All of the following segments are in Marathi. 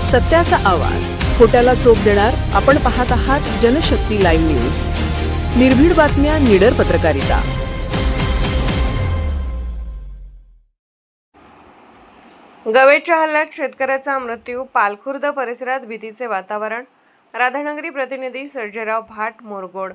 सत्याचा आवाज, खोट्याला चोप देणार. आपण पाहत आहात जनशक्ती लाईव्ह न्यूज. निर्भीड बातम्या, निडर पत्रकारिता. गवेच्या हल्ल्यात शेतकऱ्याचा मृत्यू, पालखुर्द परिसरात भीतीचे वातावरण. राधानगरी प्रतिनिधी सर्जेराव भाट, मोरगोड.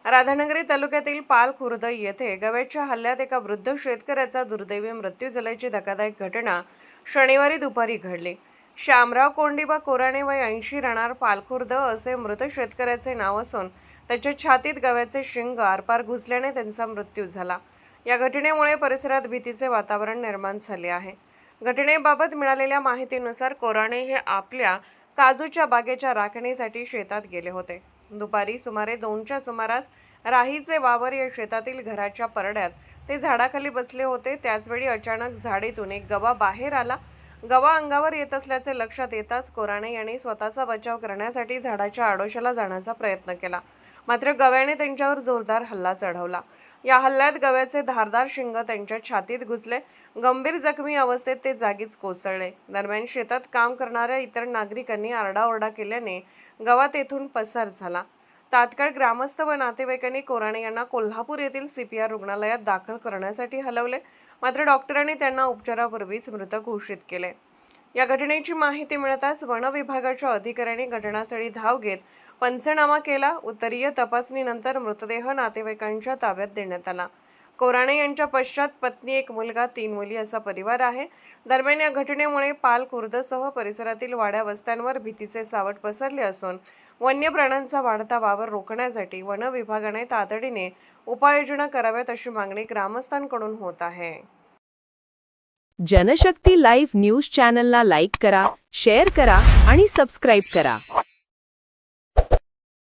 राधानगरी तालुक्यातील पालखुर्द येथे गवेच्या हल्ल्यात एका वृद्ध शेतकऱ्याचा दुर्दैवी मृत्यू झाल्याची धक्कादायक घटना शनिवारी दुपारी घडली. श्यामराव कोंडिबा कोराणे, वय 80, राहणार पालखुर्द असे मृत शेतकऱ्याचे नाव असून त्याच्या छातीत गव्याचे शिंग आरपार घुसल्याने त्यांचा मृत्यू झाला. या घटनेमुळे परिसरात भीतीचे वातावरण निर्माण झाले आहे. घटनेबाबत मिळालेल्या माहितीनुसार कोराणे हे आपल्या काजूच्या बागेच्या राखणीसाठी शेतात गेले होते. दुपारी सुमारे 2च्या सुमारास राहीचे वावर या शेतातील घराच्या परड्यात ते झाडाखाली बसले होते. त्याचवेळी अचानक झाडीतून एक गवा बाहेर आला. गवा अंगावर येत असल्याचे लक्षात येताच कोराणे यांनी स्वतःचा बचाव करण्यासाठी झाडाच्या आडोशाला जाण्याचा प्रयत्न केला. मात्र गव्याने त्यांच्यावर जोरदार हल्ला चढवला. या हल्ल्यात गव्याचे धारदार शिंग त्यांच्या छातीत घुसले. गंभीर जखमी अवस्थेत ते जागीच कोसळले. दरम्यान शेतात काम करणाऱ्या इतर नागरिकांनी आरडाओरडा केल्याने गवा तेथून पसार झाला. तात्काळ ग्रामस्थ व नातेवाईकांनी कोराणे यांना कोल्हापूर येथील CPR रुग्णालयात दाखल करण्यासाठी हलवले. मात्र डॉक्टरांनी त्यांना उपचारापूर्वीच मृत घोषित केले. या घटनेची माहिती मिळताच वन विभागाच्या अधिकाऱ्यांनी घटनास्थळी धाव घेत पंचनामा केला. उत्तरीय तपासणीनंतर मृतदेह नातेवाईकांच्या ताब्यात देण्यात आला. कोराणे यांच्या पश्चात पत्नी, 1 मुलगा, 3 मुली असा परिवार आहे. दरम्यान या घटनेमुळे पालखुर्दसह परिसरातील वाड्या वस्त्यांवर भीतीचे सावट पसरले असून वन्य प्राण्यांचा वाढता वावर रोखण्यासाठी वन विभागाने तातडीने उपाययोजना कराव्यात अशी मागणी ग्रामस्थांकडून होत आहे. जनशक्ती लाईव्ह न्यूज चॅनलला लाईक करा, शेअर करा आणि सबस्क्राईब करा.